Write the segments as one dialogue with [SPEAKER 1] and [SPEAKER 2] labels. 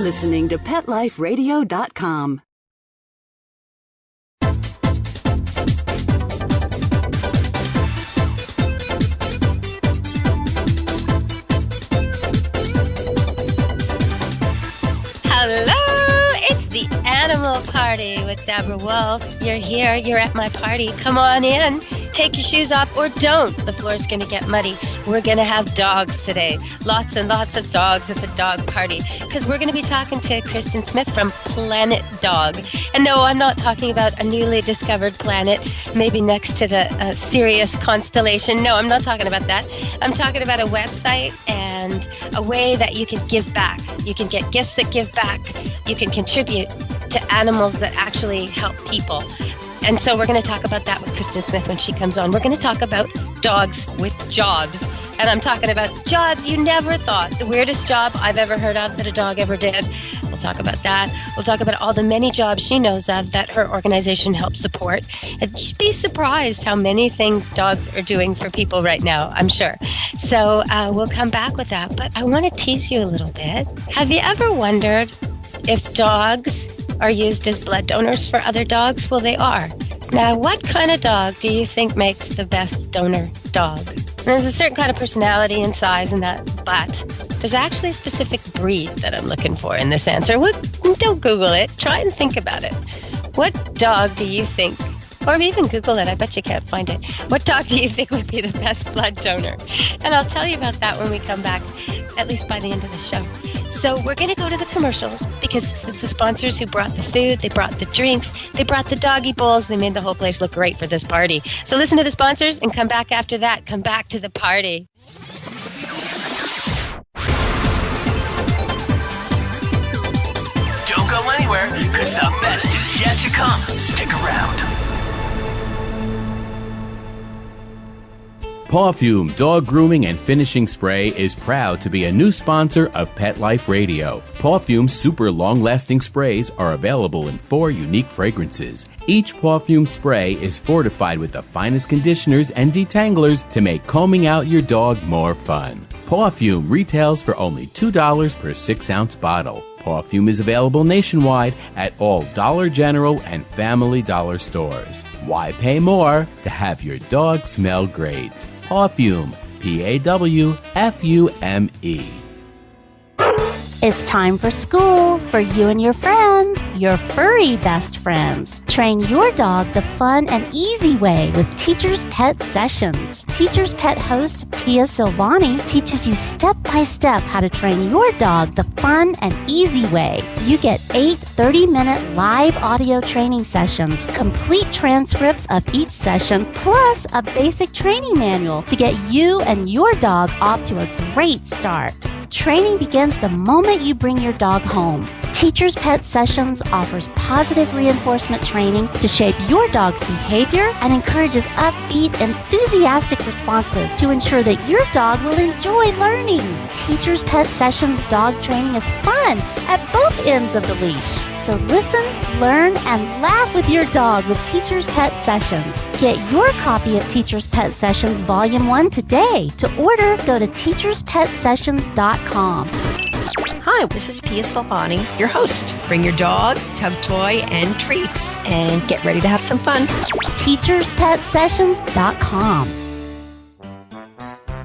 [SPEAKER 1] listening to PetLifeRadio.com.
[SPEAKER 2] Hello, it's the Animal Party with Deborah Wolf. You're here, you're at my party. Come on in. Take your shoes off or don't. The floor's going to get muddy. We're going to have dogs today. Lots and lots of dogs at the dog party. Because we're going to be talking to Kristen Smith from Planet Dog. And no, I'm not talking about a newly discovered planet, maybe next to the Sirius constellation. No, I'm not talking about that. I'm talking about a website and a way that you can give back. You can get gifts that give back. You can contribute to animals that actually help people. And so we're going to talk about that with Kristen Smith when she comes on. We're going to talk about dogs with jobs. And I'm talking about jobs you never thought. The weirdest job I've ever heard of that a dog ever did. We'll talk about that. We'll talk about all the many jobs she knows of that her organization helps support. And you'd be surprised how many things dogs are doing for people right now, I'm sure. So we'll come back with that. But I want to tease you a little bit. Have you ever wondered if dogs are used as blood donors for other dogs? Well, they are. Now, what kind of dog do you think makes the best donor dog? There's a certain kind of personality and size in that, but there's actually a specific breed that I'm looking for in this answer. Don't Google it. Try and think about it. What dog do you think, or even Google it, I bet you can't find it. What dog do you think would be the best blood donor? And I'll tell you about that when we come back, at least by the end of the show. So we're going to go to the commercials because it's the sponsors who brought the food, they brought the drinks, they brought the doggy bowls, they made the whole place look great for this party. So listen to the sponsors and come back after that. Come back to the party.
[SPEAKER 3] Don't go anywhere, because the best is yet to come. Stick around.
[SPEAKER 4] Pawfume Dog Grooming and Finishing Spray is proud to be a new sponsor of Pet Life Radio. Pawfume's super long-lasting sprays are available in 4 unique fragrances. Each Pawfume spray is fortified with the finest conditioners and detanglers to make combing out your dog more fun. Pawfume retails for only $2 per 6-ounce bottle. Pawfume is available nationwide at all Dollar General and Family Dollar stores. Why pay more to have your dog smell great? Pawfume, Pawfume.
[SPEAKER 5] It's time for school for you and your friends, your furry best friends. Train your dog the fun and easy way with Teacher's Pet Sessions. Teacher's Pet host Pia Silvani teaches you step-by-step how to train your dog the fun and easy way. You get 8 30-minute live audio training sessions, complete transcripts of each session, plus a basic training manual to get you and your dog off to a great start. Training begins the moment you bring your dog home. Teacher's Pet Sessions offers positive reinforcement training to shape your dog's behavior and encourages upbeat, enthusiastic responses to ensure that your dog will enjoy learning. Teacher's Pet Sessions dog training is fun at both ends of the leash. So listen, learn, and laugh with your dog with Teacher's Pet Sessions. Get your copy of Teacher's Pet Sessions Volume 1 today. To order, go to teacherspetsessions.com.
[SPEAKER 6] Hi, this is Pia Silvani, your host. Bring your dog, tug toy, and treats, and get ready to have some fun.
[SPEAKER 5] teacherspetsessions.com.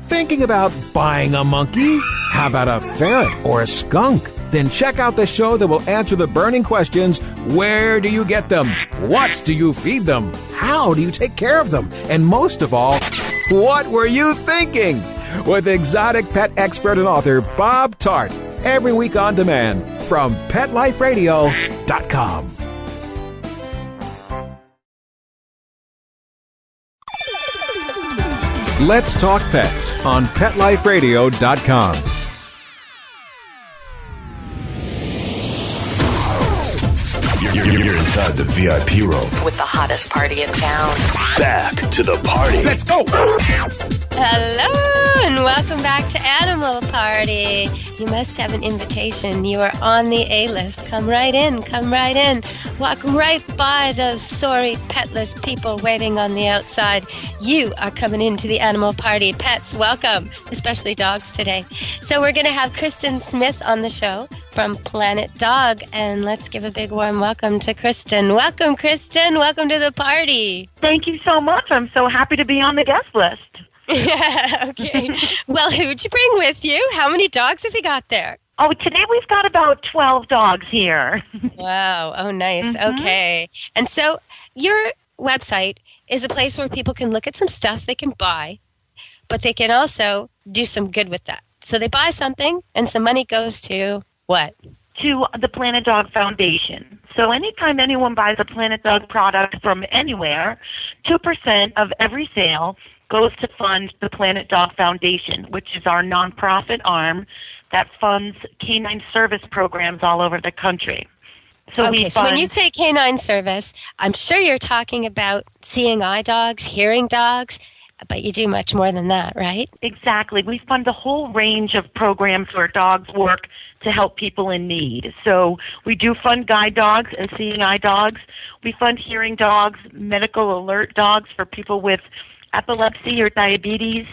[SPEAKER 7] Thinking about buying a monkey? How about a ferret or a skunk? Then check out the show that will answer the burning questions. Where do you get them? What do you feed them? How do you take care of them? And most of all, what were you thinking? With exotic pet expert and author Bob Tart. Every week on demand from PetLifeRadio.com. Let's Talk Pets on PetLifeRadio.com.
[SPEAKER 3] You're inside the VIP room
[SPEAKER 8] with the hottest party in town.
[SPEAKER 3] Back to the party.
[SPEAKER 7] Let's go!
[SPEAKER 2] Hello and welcome back to Animal Party. You must have an invitation. You are on the A-list. Come right in, come right in. Walk right by those sorry, petless people waiting on the outside. You are coming into the Animal Party. Pets, welcome, especially dogs today. So we're going to have Kristen Smith on the show. from Planet Dog. And let's give a big warm welcome to Kristen. Welcome, Kristen. Welcome to the party.
[SPEAKER 9] Thank you so much. I'm so happy to be on the guest list.
[SPEAKER 2] Yeah, okay. Well, who'd you bring with you? How many dogs have you got there?
[SPEAKER 9] Oh, today we've got about 12 dogs here.
[SPEAKER 2] Wow. Oh, nice. Okay. And so your website is a place where people can look at some stuff they can buy, but they can also do some good with that. So they buy something, and some money goes to what?
[SPEAKER 9] To the Planet Dog Foundation. So anytime anyone buys a Planet Dog product from anywhere, 2% of every sale goes to fund the Planet Dog Foundation, which is our nonprofit arm that funds canine service programs all over the country. So
[SPEAKER 2] so when you say canine service, I'm sure you're talking about seeing eye dogs, hearing dogs, but you do much more than that, right?
[SPEAKER 9] Exactly. We fund a whole range of programs where dogs work to help people in need. So we do fund guide dogs and seeing eye dogs. We fund hearing dogs, medical alert dogs for people with epilepsy or diabetes.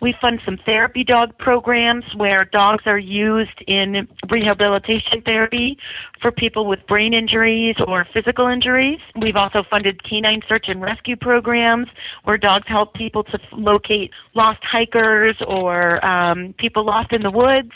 [SPEAKER 9] We fund some therapy dog programs where dogs are used in rehabilitation therapy for people with brain injuries or physical injuries. We've also funded canine search and rescue programs where dogs help people to locate lost hikers or people lost in the woods.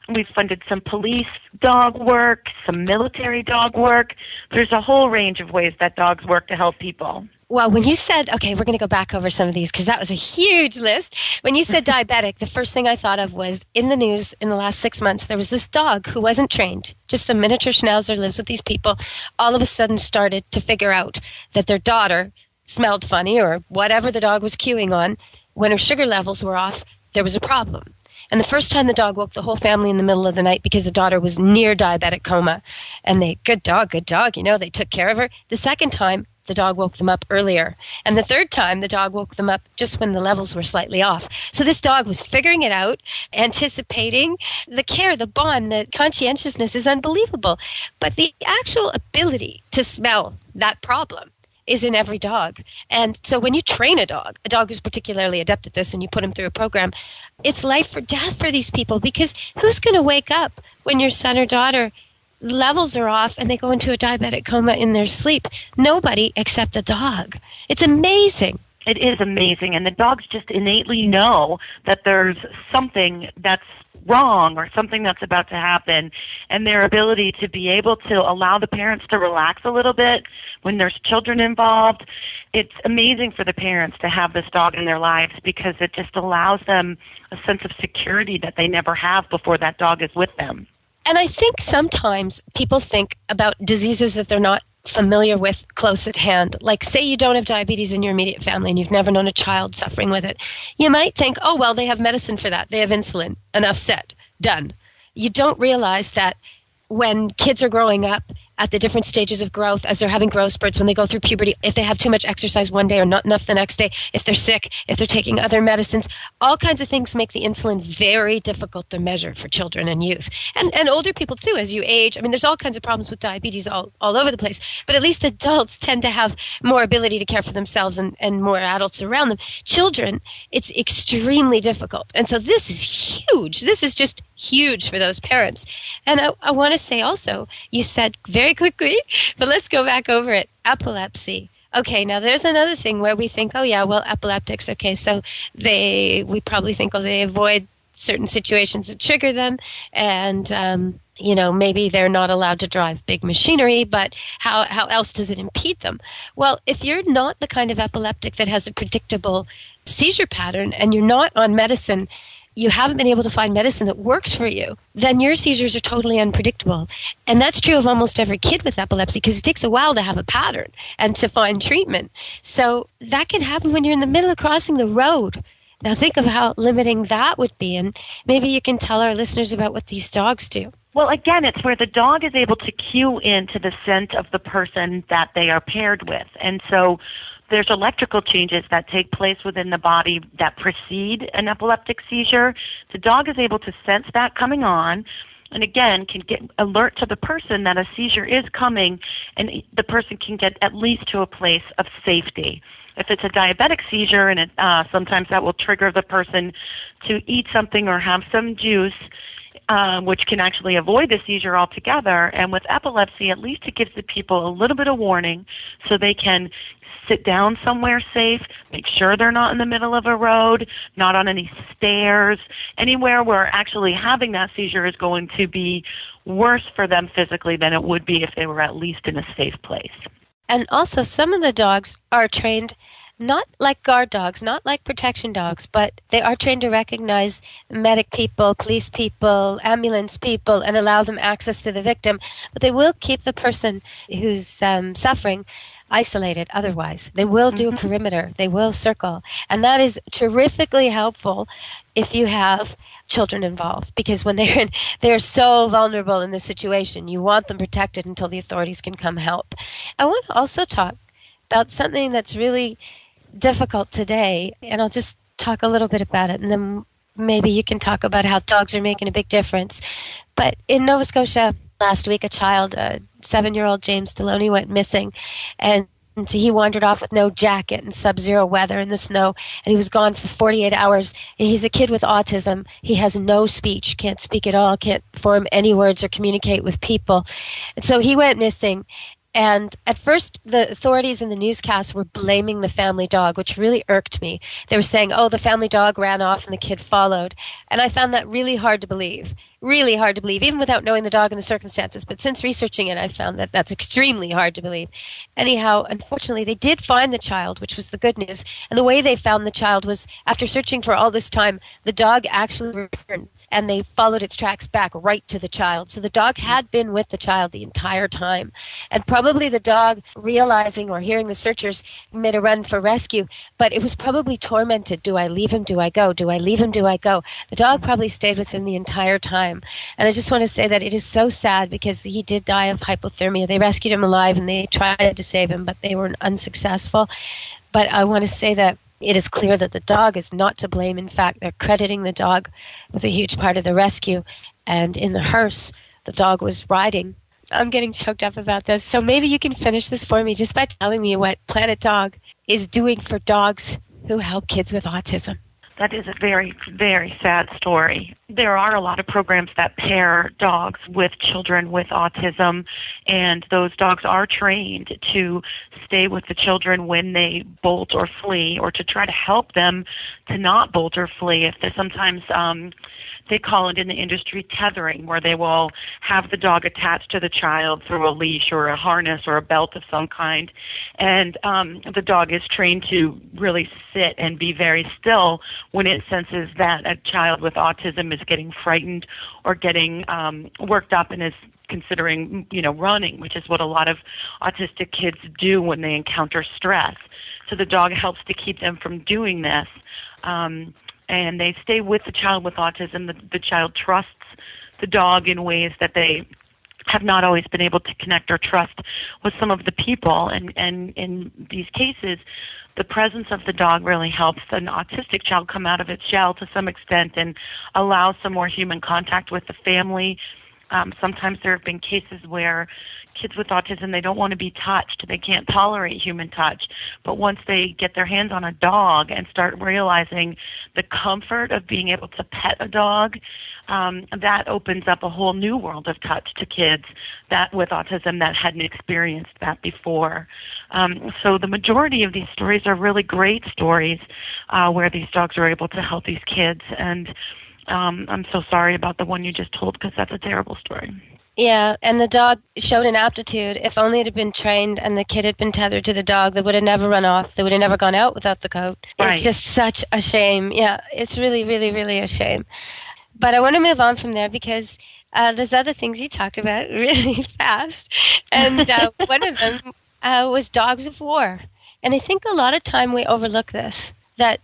[SPEAKER 9] We've funded some police dog work, some military dog work. There's a whole range of ways that dogs work to help people.
[SPEAKER 2] Well, when you said, okay, we're going to go back over some of these because that was a huge list. When you said diabetic, the first thing I thought of was in the news in the last 6 months, there was this dog who wasn't trained, just a miniature schnauzer, lives with these people, all of a sudden started to figure out that their daughter smelled funny or whatever the dog was cueing on. When her sugar levels were off, there was a problem. And the first time the dog woke the whole family in the middle of the night because the daughter was near diabetic coma. And they, good dog, they took care of her. The second time, the dog woke them up earlier. And the third time, the dog woke them up just when the levels were slightly off. So this dog was figuring it out, anticipating the care, the bond, the conscientiousness is unbelievable. But the actual ability to smell that problem is in every dog. And so when you train a dog who's particularly adept at this, and you put him through a program, it's life or death for these people, because who's going to wake up when your son or daughter levels are off and they go into a diabetic coma in their sleep? Nobody except the dog. It's amazing.
[SPEAKER 9] It is amazing. And the dogs just innately know that there's something that's wrong or something that's about to happen, and their ability to be able to allow the parents to relax a little bit when there's children involved. It's amazing for the parents to have this dog in their lives because it just allows them a sense of security that they never have before that dog is with them.
[SPEAKER 2] And I think sometimes people think about diseases that they're not familiar with close at hand. Like, say you don't have diabetes in your immediate family and you've never known a child suffering with it. You might think, oh, well, they have medicine for that. They have insulin. Enough said. Done. You don't realize that when kids are growing up at the different stages of growth, as they're having growth spurts, when they go through puberty, if they have too much exercise one day or not enough the next day, if they're sick, if they're taking other medicines, all kinds of things make the insulin very difficult to measure for children and youth. And older people too, as you age. I mean, there's all kinds of problems with diabetes all over the place, but at least adults tend to have more ability to care for themselves and more adults around them. Children, it's extremely difficult. And so this is huge. This is just huge for those parents. And I want to say also, you said very quickly, but let's go back over it. Epilepsy. Okay, now there's another thing where we think, oh yeah, well, epileptics, okay, so we probably think, oh, they avoid certain situations that trigger them, and maybe they're not allowed to drive big machinery, but how else does it impede them? Well, if you're not the kind of epileptic that has a predictable seizure pattern and you're not on medicine, you haven't been able to find medicine that works for you, then your seizures are totally unpredictable. And that's true of almost every kid with epilepsy, because it takes a while to have a pattern and to find treatment. So that can happen when you're in the middle of crossing the road. Now think of how limiting that would be, and maybe you can tell our listeners about what these dogs do.
[SPEAKER 9] Well, again, it's where the dog is able to cue into the scent of the person that they are paired with. And so there's electrical changes that take place within the body that precede an epileptic seizure. The dog is able to sense that coming on, and again, can get alert to the person that a seizure is coming, and the person can get at least to a place of safety. If it's a diabetic seizure, and sometimes that will trigger the person to eat something or have some juice, which can actually avoid the seizure altogether. And with epilepsy, at least it gives the people a little bit of warning so they can sit down somewhere safe, make sure they're not in the middle of a road, not on any stairs, anywhere where actually having that seizure is going to be worse for them physically than it would be if they were at least in a safe place.
[SPEAKER 2] And also, some of the dogs are trained not like guard dogs, not like protection dogs, but they are trained to recognize medic people, police people, ambulance people, and allow them access to the victim. But they will keep the person who's suffering isolated otherwise. They will do a perimeter. They will circle. And that is terrifically helpful if you have children involved, because when they're so vulnerable in this situation, you want them protected until the authorities can come help. I want to also talk about something that's really difficult today, and I'll just talk a little bit about it, and then maybe you can talk about how dogs are making a big difference. But in Nova Scotia last week, a child, 7-year-old James Deloney, went missing, and he wandered off with no jacket in sub-zero weather in the snow, and he was gone for 48 hours. He's a kid with autism. He has no speech, can't speak at all, can't form any words or communicate with people. And so he went missing. And at first, the authorities in the newscast were blaming the family dog, which really irked me. They were saying, oh, the family dog ran off and the kid followed. And I found that really hard to believe, even without knowing the dog and the circumstances. But since researching it, I found that that's extremely hard to believe. Anyhow, unfortunately, they did find the child, which was the good news. And the way they found the child was, after searching for all this time, the dog actually returned. And they followed its tracks back right to the child. So the dog had been with the child the entire time. And probably the dog, realizing or hearing the searchers, made a run for rescue. But it was probably tormented. Do I leave him? Do I go? Do I leave him? Do I go? The dog probably stayed with him the entire time. And I just want to say that it is so sad because he did die of hypothermia. They rescued him alive and they tried to save him, but they were unsuccessful. But I want to say that it is clear that the dog is not to blame. In fact, they're crediting the dog with a huge part of the rescue. And in the hearse, the dog was riding. I'm getting choked up about this. So maybe you can finish this for me just by telling me what Planet Dog is doing for dogs who help kids with autism.
[SPEAKER 9] That is a very, very sad story. There are a lot of programs that pair dogs with children with autism, and those dogs are trained to stay with the children when they bolt or flee, or to try to help them to not bolt or flee. If there's sometimes they call it in the industry tethering, where they will have the dog attached to the child through a leash or a harness or a belt of some kind, and the dog is trained to really sit and be very still when it senses that a child with autism is getting frightened or getting worked up and is considering, running, which is what a lot of autistic kids do when they encounter stress. So the dog helps to keep them from doing this. And they stay with the child with autism. The child trusts the dog in ways that they have not always been able to connect or trust with some of the people. And in these cases, the presence of the dog really helps an autistic child come out of its shell to some extent and allow some more human contact with the family. Sometimes there have been cases where kids with autism, they don't want to be touched. They can't tolerate human touch. But once they get their hands on a dog and start realizing the comfort of being able to pet a dog, that opens up a whole new world of touch to kids that with autism that hadn't experienced that before. So the majority of these stories are really great stories where these dogs are able to help these kids. And I'm so sorry about the one you just told, because that's a terrible story.
[SPEAKER 2] Yeah, and the dog showed an aptitude. If only it had been trained and the kid had been tethered to the dog, they would have never run off. They would have never gone out without the coat. Right. It's just such a shame. Yeah, it's really, really, really a shame. But I want to move on from there because there's other things you talked about really fast. And one of them was dogs of war. And I think a lot of time we overlook this, that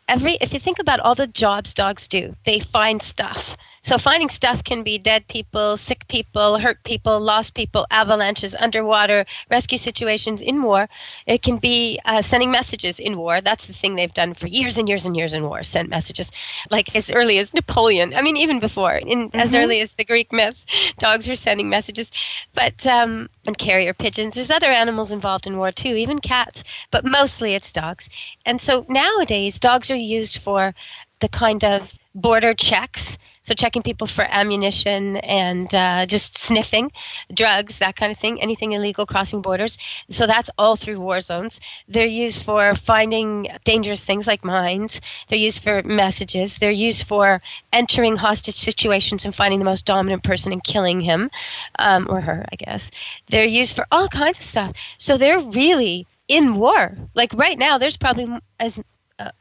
[SPEAKER 2] if you think about all the jobs dogs do, they find stuff. So finding stuff can be dead people, sick people, hurt people, lost people, avalanches, underwater, rescue situations in war. It can be sending messages in war. That's the thing they've done for years and years and years in war, sent messages. Like as early as Napoleon. I mean, even before, as early as the Greek myth, dogs were sending messages. But and carrier pigeons. There's other animals involved in war too, even cats. But mostly it's dogs. And so nowadays, dogs are used for the kind of border checks. So checking people for ammunition and just sniffing, drugs, that kind of thing, anything illegal crossing borders. So that's all through war zones. They're used for finding dangerous things like mines. They're used for messages. They're used for entering hostage situations and finding the most dominant person and killing him, or her, I guess. They're used for all kinds of stuff. So they're really in war. Like right now, there's probably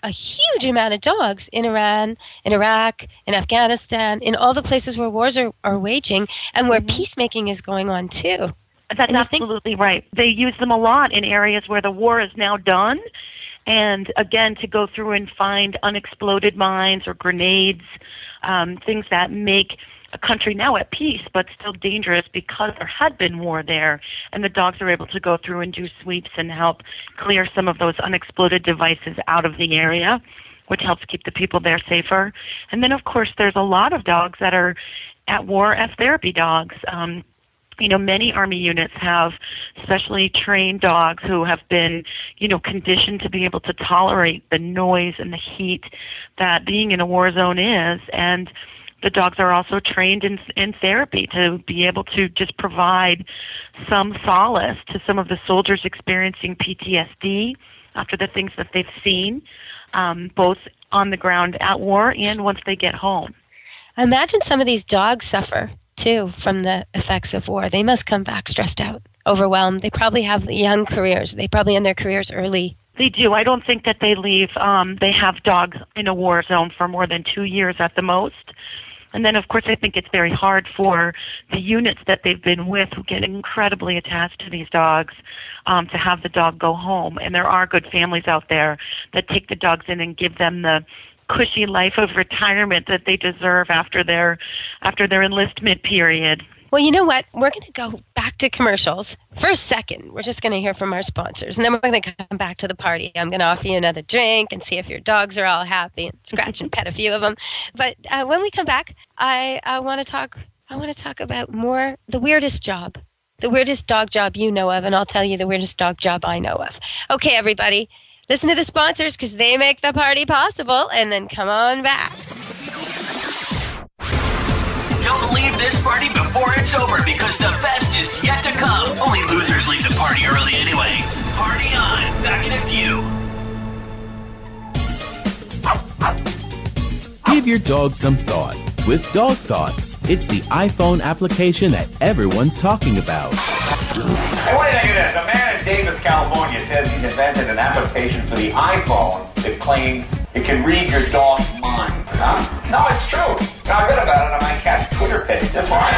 [SPEAKER 2] a huge amount of dogs in Iran, in Iraq, in Afghanistan, in all the places where wars are waging and where peacemaking is going on too.
[SPEAKER 9] That's absolutely right. They use them a lot in areas where the war is now done. And again, to go through and find unexploded mines or grenades, things that make a country now at peace but still dangerous because there had been war there, and the dogs are able to go through and do sweeps and help clear some of those unexploded devices out of the area, which helps keep the people there safer. And then, of course, there's a lot of dogs that are at war as therapy dogs. Many Army units have specially trained dogs who have been, conditioned to be able to tolerate the noise and the heat that being in a war zone is. And the dogs are also trained in therapy to be able to just provide some solace to some of the soldiers experiencing PTSD after the things that they've seen, both on the ground at war and once they get home.
[SPEAKER 2] I imagine some of these dogs suffer, too, from the effects of war. They must come back stressed out, overwhelmed. They probably have young careers. They probably end their careers early.
[SPEAKER 9] They do. I don't think that they leave. They have dogs in a war zone for more than 2 years at the most. And then, of course, I think it's very hard for the units that they've been with who get incredibly attached to these dogs to have the dog go home. And there are good families out there that take the dogs in and give them the cushy life of retirement that they deserve after their enlistment period.
[SPEAKER 2] Well, you know what? We're going to go back to commercials. For a second, we're just going to hear from our sponsors, and then we're going to come back to the party. I'm going to offer you another drink and see if your dogs are all happy and scratch and pet a few of them. But when we come back, I want to talk about the weirdest job, the weirdest dog job you know of, and I'll tell you the weirdest dog job I know of. Okay, everybody, listen to the sponsors because they make the party possible, and then come on back.
[SPEAKER 3] Don't leave this party before it's over because the best is yet to come. Only losers leave the party early anyway. Party on. Back in a few.
[SPEAKER 4] Give your dog some thought with Dog Thoughts. It's the iPhone application that everyone's talking about.
[SPEAKER 10] Hey, what do you think of this? A man in Davis, California says he's invented an application for the iPhone that claims it can read your dog's mind. Huh? No, it's true. I read about it on my cat's Twitter page. That's why.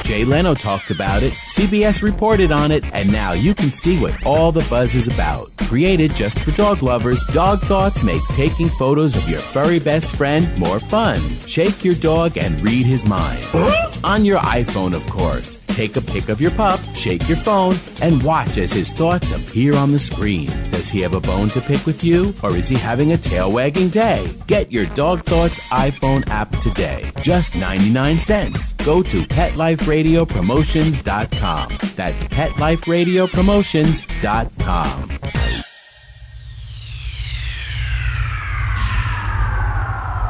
[SPEAKER 4] Jay Leno talked about it, CBS reported on it, and now you can see what all the buzz is about. Created just for dog lovers, Dog Thoughts makes taking photos of your furry best friend more fun. Shake your dog and read his mind. On your iPhone, of course. Take a pic of your pup, shake your phone, and watch as his thoughts appear on the screen. Does he have a bone to pick with you, or is he having a tail-wagging day? Get your Dog Thoughts iPhone app today. Just 99 cents. Go to PetLifeRadioPromotions.com. That's PetLifeRadioPromotions.com.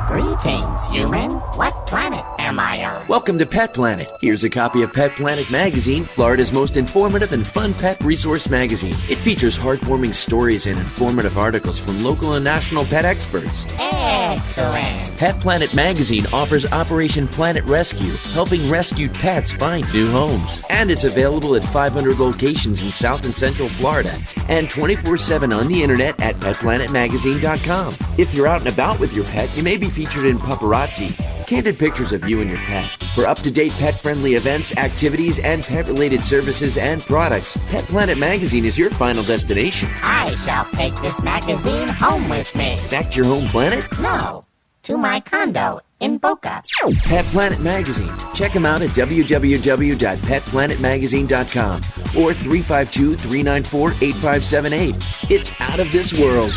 [SPEAKER 11] Greetings, humans. What planet am I on?
[SPEAKER 12] Welcome to Pet Planet. Here's a copy of Pet Planet Magazine, Florida's most informative and fun pet resource magazine. It features heartwarming stories and informative articles from local and national pet experts.
[SPEAKER 11] Excellent.
[SPEAKER 12] Pet Planet Magazine offers Operation Planet Rescue, helping rescued pets find new homes. And it's available at 500 locations in South and Central Florida and 24/7 on the internet at PetPlanetMagazine.com. If you're out and about with your pet, you may be featured in Paparazzi, candid pictures of you and your pet. For up-to-date pet-friendly events, activities, and pet-related services and products, Pet Planet Magazine is your final destination.
[SPEAKER 11] I shall take this magazine home with me.
[SPEAKER 12] Back to your home planet?
[SPEAKER 11] No, to my condo in Boca.
[SPEAKER 12] Pet Planet Magazine. Check them out at www.petplanetmagazine.com or 352-394-8578. It's out of this world.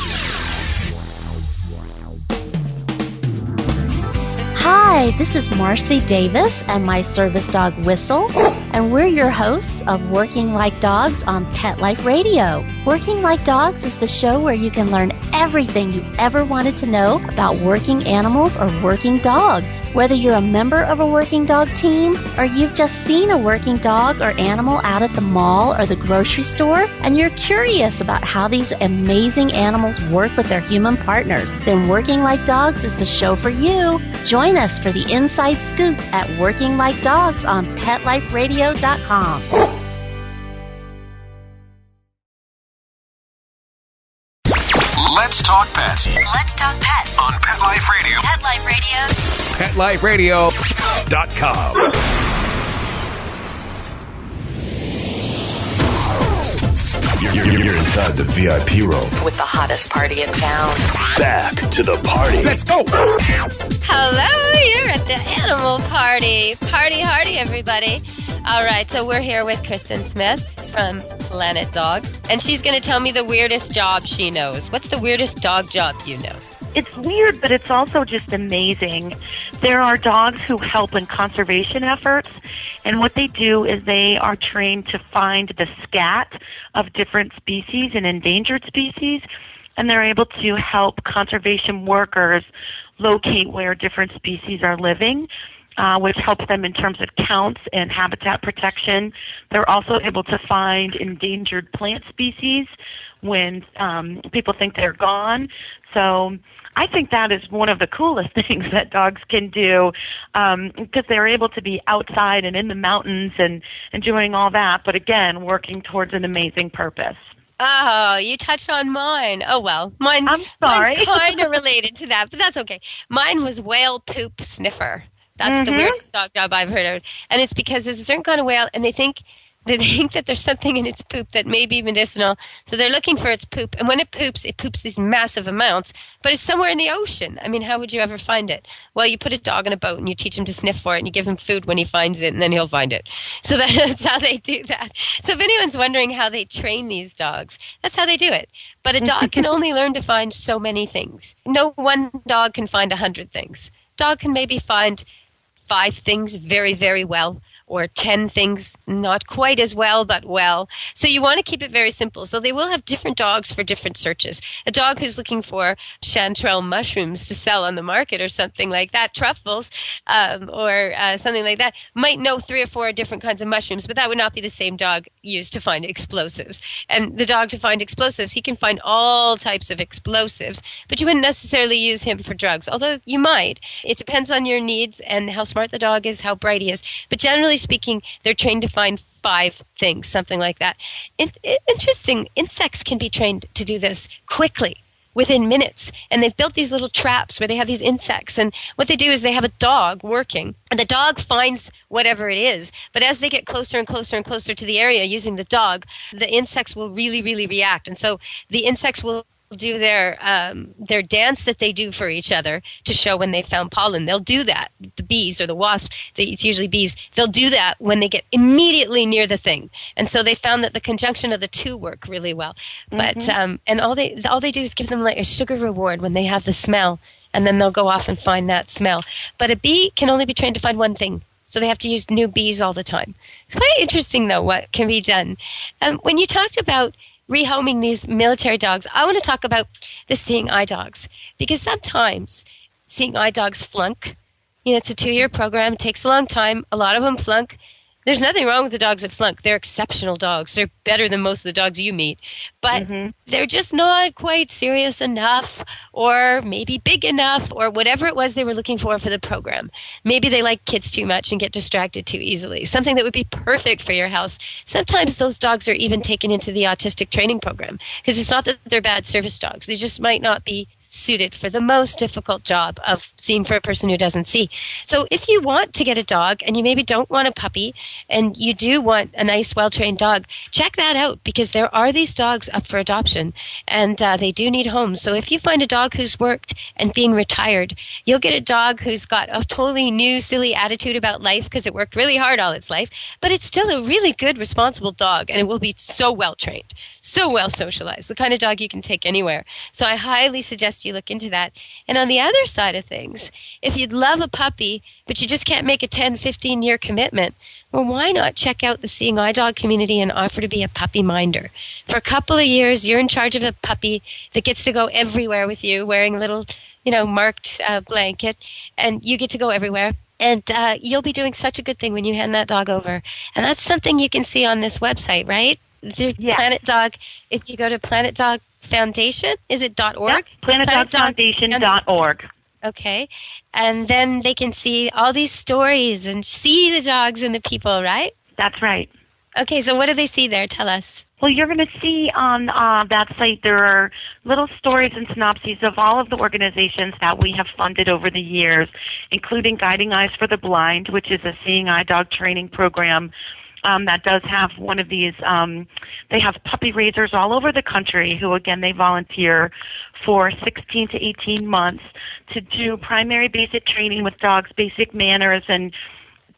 [SPEAKER 5] Hi, this is Marcy Davis and my service dog Whistle, and we're your hosts of Working Like Dogs on Pet Life Radio. Working Like Dogs is the show where you can learn everything you ever wanted to know about working animals or working dogs. Whether you're a member of a working dog team or you've just seen a working dog or animal out at the mall or the grocery store and you're curious about how these amazing animals work with their human partners, then Working Like Dogs is the show for you. Join us for the inside scoop at Working Like Dogs on PetLifeRadio.com.
[SPEAKER 13] Let's talk pets.
[SPEAKER 14] Let's talk pets
[SPEAKER 13] On Pet Life Radio.
[SPEAKER 14] Pet Life Radio.
[SPEAKER 13] PetLifeRadio.com.
[SPEAKER 15] You're inside the VIP room.
[SPEAKER 8] With the hottest party in town.
[SPEAKER 15] Back to the party.
[SPEAKER 7] Let's go.
[SPEAKER 2] Hello, you're at the animal party. Party hardy, everybody. All right, so we're here with Kristen Smith from Planet Dog, and she's going to tell me the weirdest job she knows. What's the weirdest dog job you know?
[SPEAKER 9] It's weird, but it's also just amazing. There are dogs who help in conservation efforts, and what they do is they are trained to find the scat of different species and endangered species, and they're able to help conservation workers locate where different species are living, which helps them in terms of counts and habitat protection. They're also able to find endangered plant species when people think they're gone. So I think that is one of the coolest things that dogs can do, because they're able to be outside and in the mountains and doing all that, but again, working towards an amazing purpose.
[SPEAKER 2] Oh, you touched on mine. Oh, well. Mine's kind of related to that, but that's okay. Mine was whale poop sniffer. That's the weirdest dog job I've heard of. And it's because there's a certain kind of whale, and they think that there's something in its poop that may be medicinal. So they're looking for its poop. And when it poops these massive amounts, but it's somewhere in the ocean. I mean, how would you ever find it? Well, you put a dog in a boat and you teach him to sniff for it and you give him food when he finds it, and then he'll find it. So that's how they do that. So if anyone's wondering how they train these dogs, that's how they do it. But a dog can only learn to find so many things. No one dog can find 100 things. Dog can maybe find 5 things very, very well, or 10 things not quite as well, but well. So you want to keep it very simple. So they will have different dogs for different searches. A dog who's looking for chanterelle mushrooms to sell on the market or something like that, truffles, or something like that, might know 3 or 4 different kinds of mushrooms, but that would not be the same dog used to find explosives. And the dog to find explosives, he can find all types of explosives, but you wouldn't necessarily use him for drugs, although you might. It depends on your needs and how smart the dog is, how bright he is. But generally speaking, they're trained to find 5 things, something like that. Interesting. Insects can be trained to do this quickly, within minutes. And they've built these little traps where they have these insects. And what they do is they have a dog working, and the dog finds whatever it is. But as they get closer and closer and closer to the area using the dog, the insects will really, really react. And so the insects will do their dance that they do for each other to show when they found pollen. They'll do that. The bees or the wasps, it's usually bees, they'll do that when they get immediately near the thing. And so they found that the conjunction of the two work really well. But and all they do is give them like a sugar reward when they have the smell, and then they'll go off and find that smell. But a bee can only be trained to find one thing. So they have to use new bees all the time. It's quite interesting, though, what can be done. When you talked about rehoming these military dogs, I want to talk about the seeing eye dogs, because sometimes seeing eye dogs flunk. You know, it's a 2-year program. It takes a long time. A lot of them flunk. There's nothing wrong with the dogs that flunk. They're exceptional dogs. They're better than most of the dogs you meet. But they're just not quite serious enough, or maybe big enough, or whatever it was they were looking for the program. Maybe they like kids too much and get distracted too easily. Something that would be perfect for your house. Sometimes those dogs are even taken into the autistic training program, because it's not that they're bad service dogs. They just might not be suited for the most difficult job of seeing for a person who doesn't see. So if you want to get a dog and you maybe don't want a puppy and you do want a nice, well-trained dog, check that out, because there are these dogs up for adoption, and they do need homes. So if you find a dog who's worked and being retired, you'll get a dog who's got a totally new, silly attitude about life because it worked really hard all its life, but it's still a really good, responsible dog, and it will be so well-trained, so well-socialized, the kind of dog you can take anywhere. So I highly suggest suggest you look into that. And on the other side of things, if you'd love a puppy, but you just can't make a 10, 15-year commitment, well, why not check out the Seeing Eye Dog community and offer to be a puppy minder? For a couple of years, you're in charge of a puppy that gets to go everywhere with you, wearing a little, marked blanket, and you get to go everywhere. And you'll be doing such a good thing when you hand that dog over. And that's something you can see on this website, right?
[SPEAKER 9] Yeah.
[SPEAKER 2] Planet Dog, if you go to Planet Dog Foundation, is it .org?
[SPEAKER 9] Yeah, PlanetDogFoundation.org.
[SPEAKER 2] Okay. And then they can see all these stories and see the dogs and the people, right?
[SPEAKER 9] That's right.
[SPEAKER 2] Okay, so what do they see there? Tell us.
[SPEAKER 9] Well, you're going to see on that site there are little stories and synopses of all of the organizations that we have funded over the years, including Guiding Eyes for the Blind, which is a Seeing Eye Dog training program that does have one of these. They have puppy raisers all over the country who, again, they volunteer for 16 to 18 months to do primary basic training with dogs, basic manners, and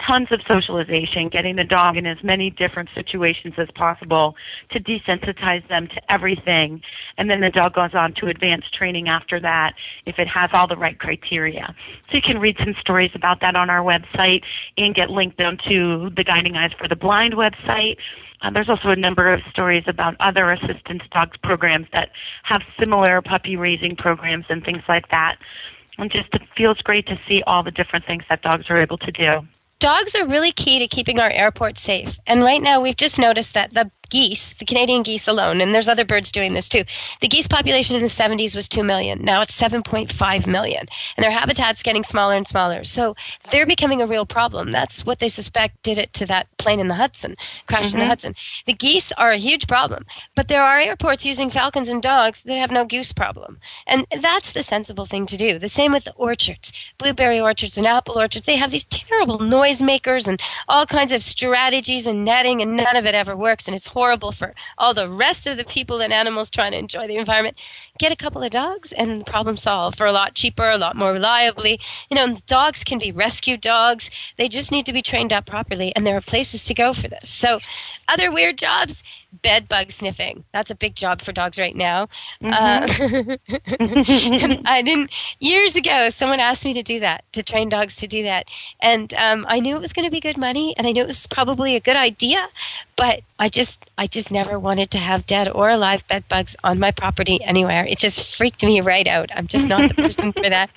[SPEAKER 9] tons of socialization, getting the dog in as many different situations as possible to desensitize them to everything. And then the dog goes on to advanced training after that if it has all the right criteria. So you can read some stories about that on our website and get linked down to the Guiding Eyes for the Blind website. There's also a number of stories about other assistance dog programs that have similar puppy raising programs and things like that. And just it feels great to see all the different things that dogs are able to do.
[SPEAKER 2] Dogs are really key to keeping our airport safe. And right now we've just noticed that the geese, the Canadian geese alone, and there's other birds doing this too, the geese population in the 70s was 2 million. Now it's 7.5 million. And their habitat's getting smaller and smaller. So they're becoming a real problem. That's what they suspect did it to that plane in the Hudson, crashed in the Hudson. The geese are a huge problem. But there are airports using falcons and dogs that have no goose problem. And that's the sensible thing to do. The same with the orchards, blueberry orchards and apple orchards. They have these terrible noisemakers and all kinds of strategies and netting, and none of it ever works. And it's horrible for all the rest of the people and animals trying to enjoy the environment. Get a couple of dogs and the problem solved for a lot cheaper, a lot more reliably. Dogs can be rescue dogs. They just need to be trained up properly, and there are places to go for this. So other weird jobs, bed bug sniffing. That's a big job for dogs right now. Years ago, someone asked me to do that, to train dogs to do that. And I knew it was going to be good money, and I knew it was probably a good idea, but I just never wanted to have dead or alive bed bugs on my property anywhere. It just freaked me right out. I'm just not the person for that.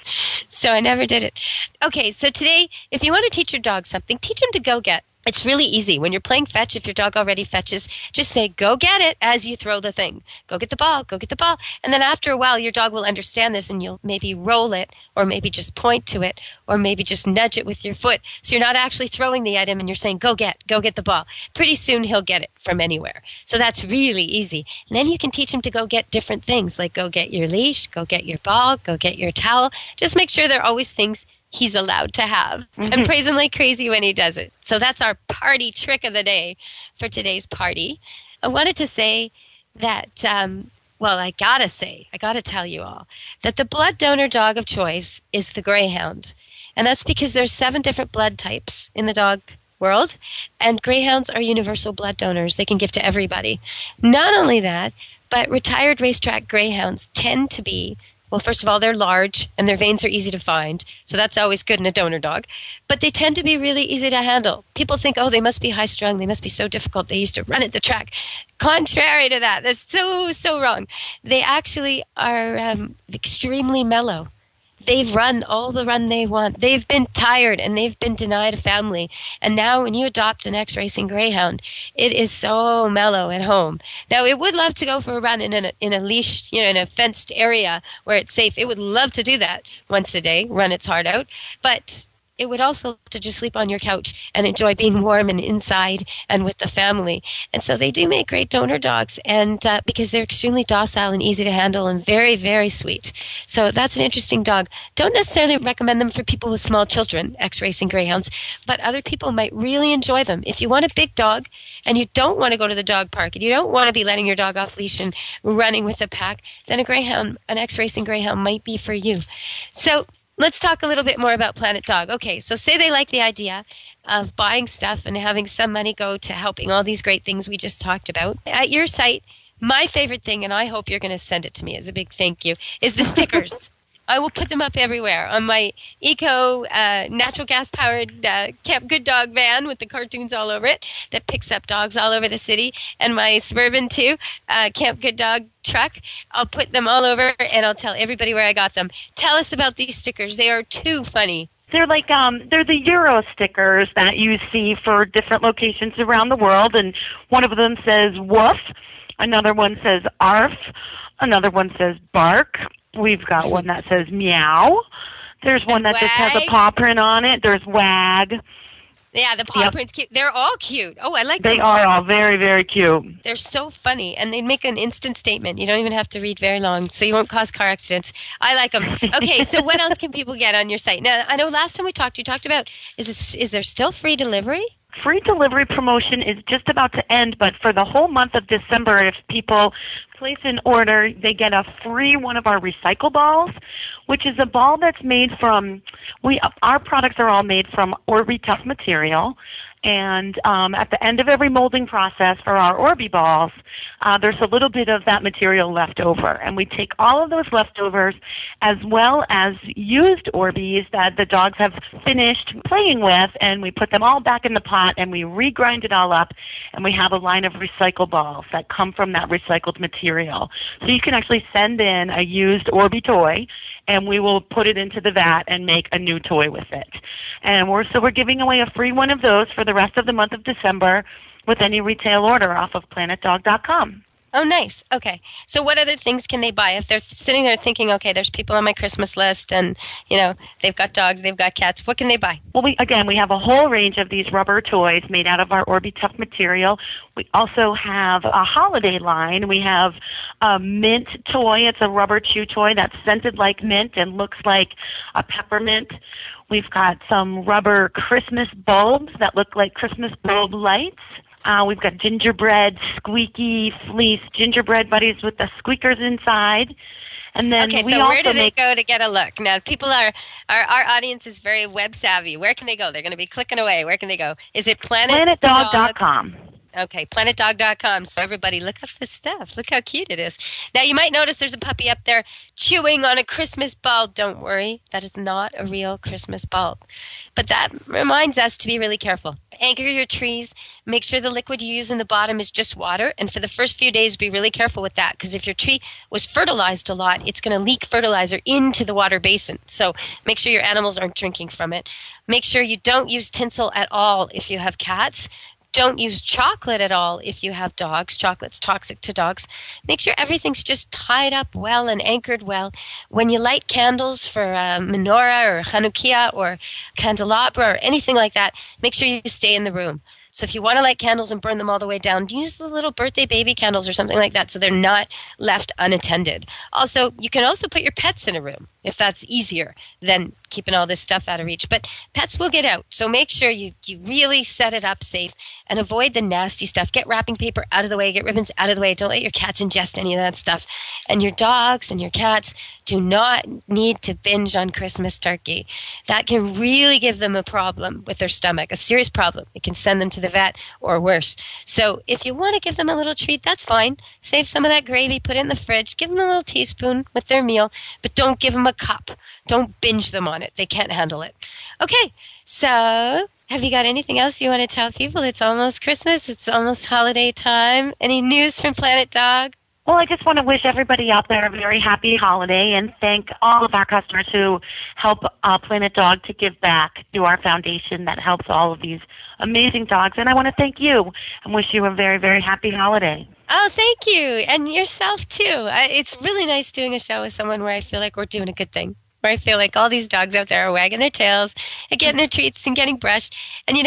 [SPEAKER 2] So I never did it. Okay, so today, if you want to teach your dog something, teach him to go get. It's really easy. When you're playing fetch, if your dog already fetches, just say, go get it as you throw the thing. Go get the ball, go get the ball. And then after a while, your dog will understand this, and you'll maybe roll it, or maybe just point to it, or maybe just nudge it with your foot. So you're not actually throwing the item, and you're saying, go get the ball. Pretty soon he'll get it from anywhere. So that's really easy. And then you can teach him to go get different things, like go get your leash, go get your ball, go get your towel. Just make sure there are always things he's allowed to have, and praise him like crazy when he does it. So that's our party trick of the day for today's party. I wanted to say that, I gotta tell you all, that the blood donor dog of choice is the Greyhound. And that's because there's 7 different blood types in the dog world, and Greyhounds are universal blood donors. They can give to everybody. Not only that, but retired racetrack Greyhounds tend to be, well, first of all, they're large, and their veins are easy to find, so that's always good in a donor dog. But they tend to be really easy to handle. People think, oh, they must be high-strung, they must be so difficult, they used to run at the track. Contrary to that, that's so wrong. They actually are extremely mellow. They've run all the run they want. They've been tired, and they've been denied a family. And now when you adopt an ex-racing Greyhound, it is so mellow at home. Now, it would love to go for a run in a leash, in a fenced area where it's safe. It would love to do that once a day, run its heart out. But it would also love to just sleep on your couch and enjoy being warm and inside and with the family. And so they do make great donor dogs, and because they're extremely docile and easy to handle and very, very sweet. So that's an interesting dog. Don't necessarily recommend them for people with small children, ex-racing Greyhounds, but other people might really enjoy them. If you want a big dog and you don't want to go to the dog park and you don't want to be letting your dog off leash and running with a pack, then a Greyhound, an ex-racing Greyhound might be for you. So let's talk a little bit more about Planet Dog. Okay, so say they like the idea of buying stuff and having some money go to helping all these great things we just talked about. At your site, My favorite thing, and I hope you're going to send it to me as a big thank you, is the stickers. I will put them up everywhere on my eco natural gas powered Camp Good Dog van with the cartoons all over it that picks up dogs all over the city, and my Suburban too, Camp Good Dog truck. I'll put them all over and I'll tell everybody where I got them. Tell us about these stickers. They are too funny.
[SPEAKER 9] They're like they're the Euro stickers that you see for different locations around the world, and one of them says woof, another one says arf, another one says bark. We've got one that says meow. There's one that just has a paw print on it. There's wag.
[SPEAKER 2] Yeah, the paw print's cute. They're all cute. Oh, I like them.
[SPEAKER 9] They are all very, very cute.
[SPEAKER 2] They're so funny, and they make an instant statement. You don't even have to read very long, so you won't cause car accidents. I like them. Okay, so what else can people get on your site? Now, I know last time we talked, you talked about, is there still free delivery?
[SPEAKER 9] Free delivery promotion is just about to end, but for the whole month of December, if people place an order, they get a free one of our recycle balls, which is a ball that's made from, our products are all made from Orbi Tough material, and at the end of every molding process for our Orbi balls, there's a little bit of that material left over, and we take all of those leftovers as well as used Orbis that the dogs have finished playing with, and we put them all back in the pot, and we regrind it all up, and we have a line of recycle balls that come from that recycled material. So you can actually send in a used Orbi toy, and we will put it into the vat and make a new toy with it. And we're giving away a free one of those for the rest of the month of December with any retail order off of planetdog.com.
[SPEAKER 2] Oh, nice. Okay. So what other things can they buy? If they're sitting there thinking, okay, there's people on my Christmas list and, they've got dogs, they've got cats, what can they buy?
[SPEAKER 9] Well, we have a whole range of these rubber toys made out of our Orbi Tough material. We also have a holiday line. We have a mint toy. It's a rubber chew toy that's scented like mint and looks like a peppermint. We've got some rubber Christmas bulbs that look like Christmas bulb lights. We've got gingerbread, squeaky fleece gingerbread buddies with the squeakers inside. And then
[SPEAKER 2] okay, so where do they go to get a look? Now, people our audience is very web savvy. Where can they go? They're going to be clicking away. Where can they go? Is it
[SPEAKER 9] planetdog.com?
[SPEAKER 2] Okay, planetdog.com. So everybody, look up this stuff. Look how cute it is. Now, you might notice there's a puppy up there chewing on a Christmas bulb. Don't worry. That is not a real Christmas bulb. But that reminds us to be really careful. Anchor your trees. Make sure the liquid you use in the bottom is just water. And for the first few days, be really careful with that. Because if your tree was fertilized a lot, it's going to leak fertilizer into the water basin. So make sure your animals aren't drinking from it. Make sure you don't use tinsel at all if you have cats. Don't use chocolate at all if you have dogs. Chocolate's toxic to dogs. Make sure everything's just tied up well and anchored well. When you light candles for menorah or Hanukkah or candelabra or anything like that, make sure you stay in the room. So if you want to light candles and burn them all the way down, use the little birthday baby candles or something like that so they're not left unattended. Also, you can also put your pets in a room if that's easier than keeping all this stuff out of reach. But pets will get out, so make sure you really set it up safe and avoid the nasty stuff. Get wrapping paper out of the way, get ribbons out of the way. Don't let your cats ingest any of that stuff. And your dogs and your cats do not need to binge on Christmas turkey. That can really give them a problem with their stomach, a serious problem. It can send them to the vet or worse. So if you want to give them a little treat, that's fine. Save some of that gravy, put it in the fridge, give them a little teaspoon with their meal, but don't give them a cup. Don't binge them on it. They can't handle it. Okay, so have you got anything else you want to tell people? It's almost Christmas. It's almost holiday time. Any news from Planet Dog?
[SPEAKER 9] Well, I just want to wish everybody out there a very happy holiday and thank all of our customers who help Planet Dog to give back to our foundation that helps all of these amazing dogs. And I want to thank you and wish you a very, very happy holiday.
[SPEAKER 2] Oh, thank you. And yourself, too. It's really nice doing a show with someone where I feel like we're doing a good thing. Where I feel like all these dogs out there are wagging their tails and getting their treats and getting brushed. And,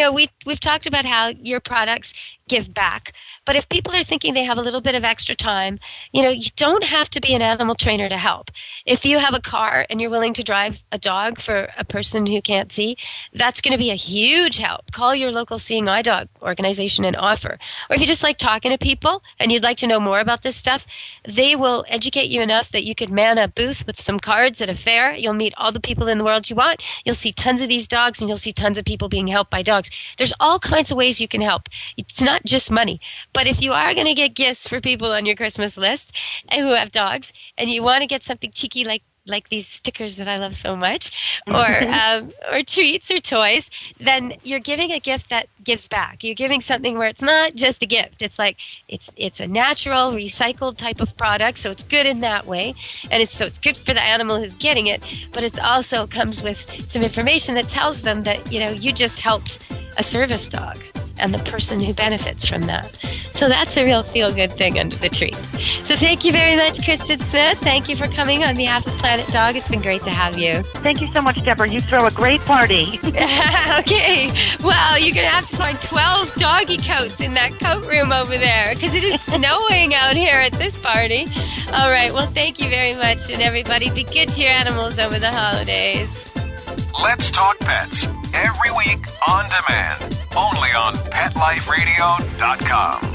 [SPEAKER 2] we've talked about how your products give back. But if people are thinking they have a little bit of extra time, you don't have to be an animal trainer to help. If you have a car and you're willing to drive a dog for a person who can't see, that's going to be a huge help. Call your local Seeing Eye Dog organization and offer. Or if you just like talking to people and you'd like to know more about this stuff, they will educate you enough that you could man a booth with some cards at a fair. You'll meet all the people in the world you want. You'll see tons of these dogs, and you'll see tons of people being helped by dogs. There's all kinds of ways you can help. It's not just money. But if you are going to get gifts for people on your Christmas list who have dogs, and you want to get something cheeky like these stickers that I love so much, or treats or toys, then you're giving a gift that gives back. You're giving something where it's not just a gift. It's like it's a natural, recycled type of product, so it's good in that way, and it's good for the animal who's getting it. But it also comes with some information that tells them that you just helped a service dog and the person who benefits from that. So that's a real feel-good thing under the tree. So thank you very much, Kristen Smith. Thank you for coming on behalf of Planet Dog. It's been great to have you.
[SPEAKER 9] Thank you so much, Deborah. You throw a great party.
[SPEAKER 2] Okay. Well, you're going to have to find 12 doggy coats in that coat room over there because it is snowing out here at this party. All right. Well, thank you very much. And everybody, be good to your animals over the holidays.
[SPEAKER 13] Let's Talk Pets. Every week on demand. Only on PetLifeRadio.com.